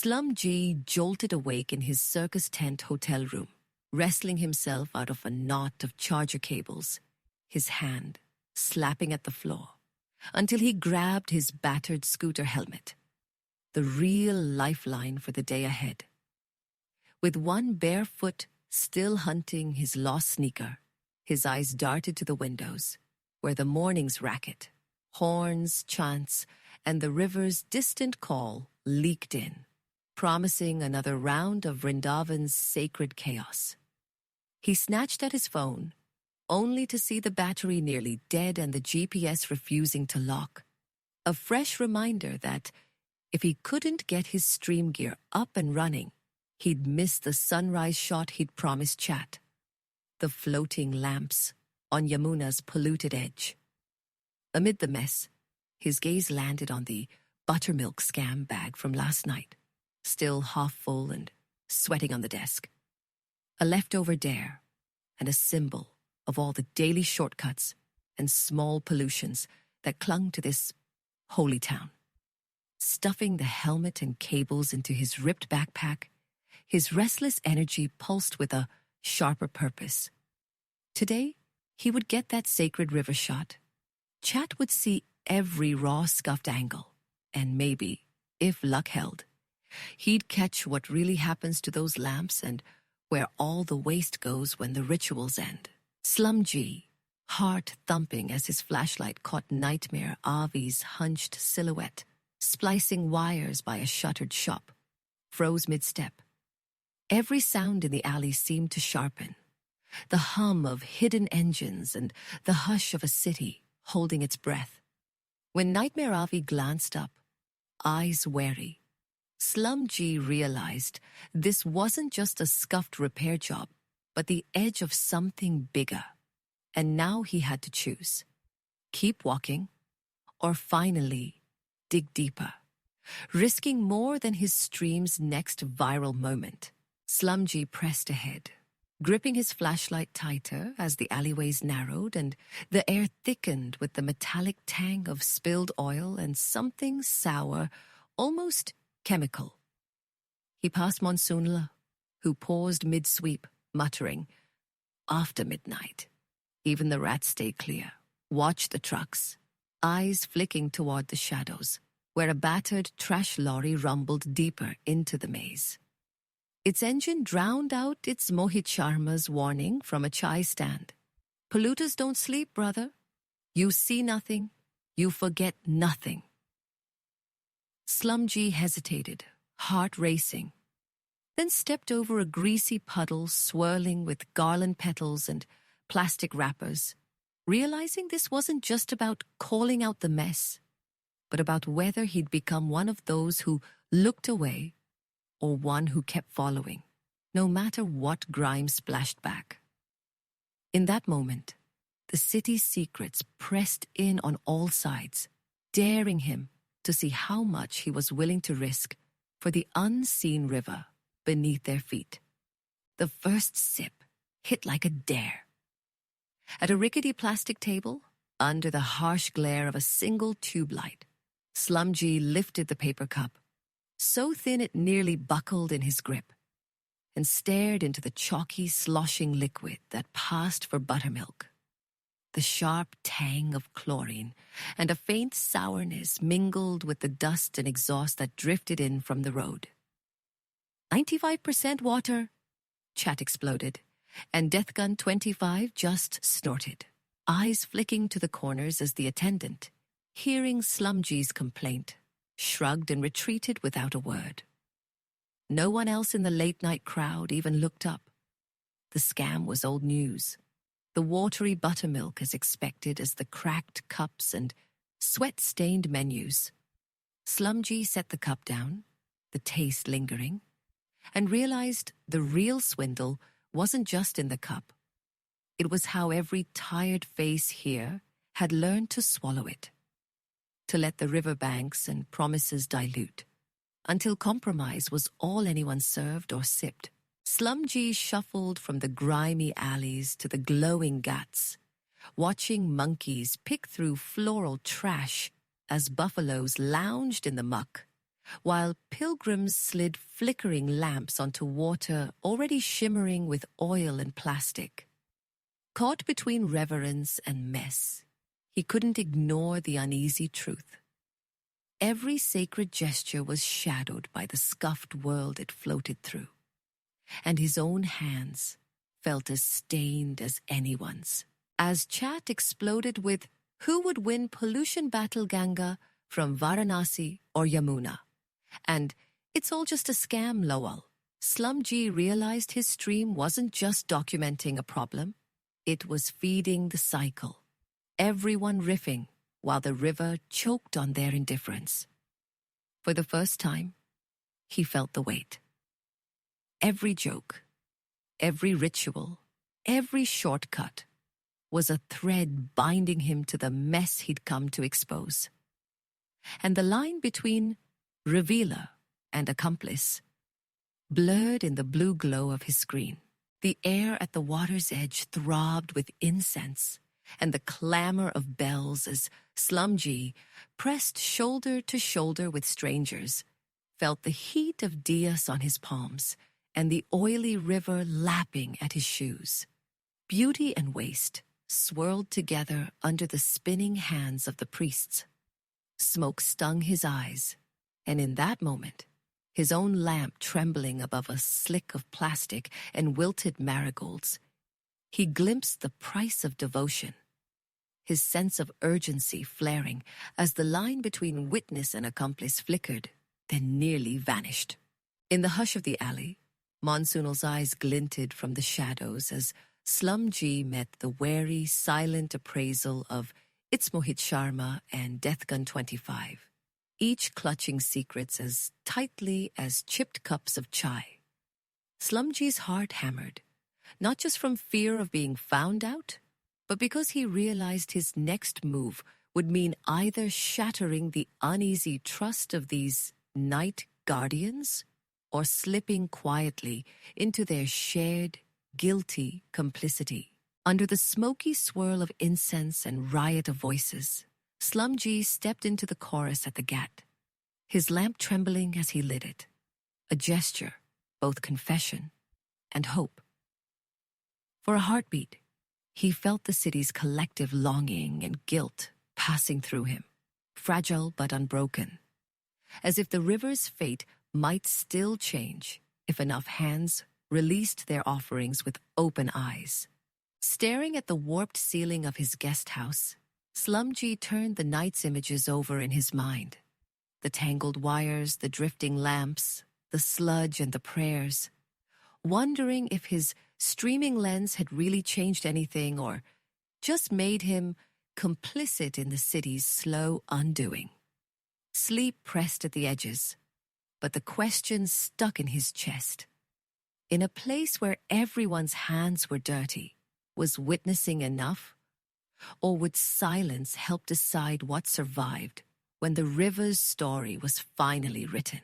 SlumG jolted awake in his circus-tent hotel room, wrestling himself out of a knot of charger cables, his hand slapping at the floor, until he grabbed his battered scooter helmet, the real lifeline for the day ahead. With one bare foot still hunting his lost sneaker, his eyes darted to the windows, where the morning's racket, horns, chants, and the river's distant call leaked in, promising another round of Vrindavan's sacred chaos. He snatched at his phone, only to see the battery nearly dead and the GPS refusing to lock. A fresh reminder that, if he couldn't get his stream gear up and running, he'd miss the sunrise shot he'd promised Chat. The floating lamps on Yamuna's polluted edge. Amid the mess, his gaze landed on the buttermilk scam bag from last night, still half full and sweating on the desk. A leftover dare and a symbol of all the daily shortcuts and small pollutions that clung to this holy town. Stuffing the helmet and cables into his ripped backpack, his restless energy pulsed with a sharper purpose. Today, he would get that sacred river shot. Chat would see every raw scuffed angle, and maybe, if luck held, he'd catch what really happens to those lamps and where all the waste goes when the rituals end. SlumG, heart thumping as his flashlight caught Nightmare Avi's hunched silhouette, splicing wires by a shuttered shop, froze mid-step. Every sound in the alley seemed to sharpen, the hum of hidden engines and the hush of a city holding its breath. When Nightmare Avi glanced up, eyes wary, SlumG realized this wasn't just a scuffed repair job, but the edge of something bigger. And now he had to choose. Keep walking, or finally dig deeper, risking more than his stream's next viral moment. SlumG pressed ahead, gripping his flashlight tighter as the alleyways narrowed and the air thickened with the metallic tang of spilled oil and something sour, almost chemical. He passed Monsoonla, who paused mid-sweep, muttering, "After midnight." Even the rats stay clear. Watch the trucks, eyes flicking toward the shadows, where a battered trash lorry rumbled deeper into the maze. Its engine drowned out its Mohit Sharma's warning from a chai stand. Polluters don't sleep, brother. You see nothing, you forget nothing. SlumG hesitated, heart racing, then stepped over a greasy puddle swirling with garland petals and plastic wrappers, realizing this wasn't just about calling out the mess, but about whether he'd become one of those who looked away or one who kept following, no matter what grime splashed back. In that moment, the city's secrets pressed in on all sides, daring him to see how much he was willing to risk for the unseen river beneath their feet. The first sip hit like a dare. At a rickety plastic table, under the harsh glare of a single tube light, SlumG lifted the paper cup, so thin it nearly buckled in his grip, and stared into the chalky, sloshing liquid that passed for buttermilk. The sharp tang of chlorine and a faint sourness mingled with the dust and exhaust that drifted in from the road. 95% water, Chat exploded, and Death Gun 25 just snorted, eyes flicking to the corners as the attendant, hearing SlumG's complaint, shrugged and retreated without a word. No one else in the late-night crowd even looked up. The scam was old news. The watery buttermilk as expected as the cracked cups and sweat-stained menus. SlumG set the cup down, the taste lingering, and realized the real swindle wasn't just in the cup. It was how every tired face here had learned to swallow it, to let the riverbanks and promises dilute, until compromise was all anyone served or sipped. SlumG shuffled from the grimy alleys to the glowing ghats, watching monkeys pick through floral trash as buffaloes lounged in the muck, while pilgrims slid flickering lamps onto water already shimmering with oil and plastic. Caught between reverence and mess, he couldn't ignore the uneasy truth. Every sacred gesture was shadowed by the scuffed world it floated through, and his own hands felt as stained as anyone's. As chat exploded with who would win pollution battle Ganga from Varanasi or Yamuna, and it's all just a scam, lol, SlumG realized his stream wasn't just documenting a problem, it was feeding the cycle. Everyone riffing while the river choked on their indifference. For the first time, he felt the weight. Every joke, every ritual, every shortcut was a thread binding him to the mess he'd come to expose. And the line between revealer and accomplice blurred in the blue glow of his screen. The air at the water's edge throbbed with incense and the clamor of bells as SlumG, pressed shoulder to shoulder with strangers, felt the heat of Dias on his palms and the oily river lapping at his shoes. Beauty and waste swirled together under the spinning hands of the priests. Smoke stung his eyes, and in that moment, his own lamp trembling above a slick of plastic and wilted marigolds, he glimpsed the price of devotion, his sense of urgency flaring as the line between witness and accomplice flickered, then nearly vanished. In the hush of the alley, Monsoonal's eyes glinted from the shadows as SlumG met the wary, silent appraisal of It's Mohit Sharma and Death Gun 25, each clutching secrets as tightly as chipped cups of chai. SlumG's heart hammered, not just from fear of being found out, but because he realized his next move would mean either shattering the uneasy trust of these night guardians or slipping quietly into their shared, guilty complicity. Under the smoky swirl of incense and riot of voices, SlumG stepped into the chorus at the ghat, his lamp trembling as he lit it, a gesture, both confession and hope. For a heartbeat, he felt the city's collective longing and guilt passing through him, fragile but unbroken, as if the river's fate might still change if enough hands released their offerings with open eyes. Staring at the warped ceiling of his guest house, SlumG turned the night's images over in his mind. The tangled wires, the drifting lamps, the sludge and the prayers, wondering if his streaming lens had really changed anything or just made him complicit in the city's slow undoing. Sleep pressed at the edges, but the question stuck in his chest. In a place where everyone's hands were dirty, was witnessing enough? Or would silence help decide what survived when the river's story was finally written?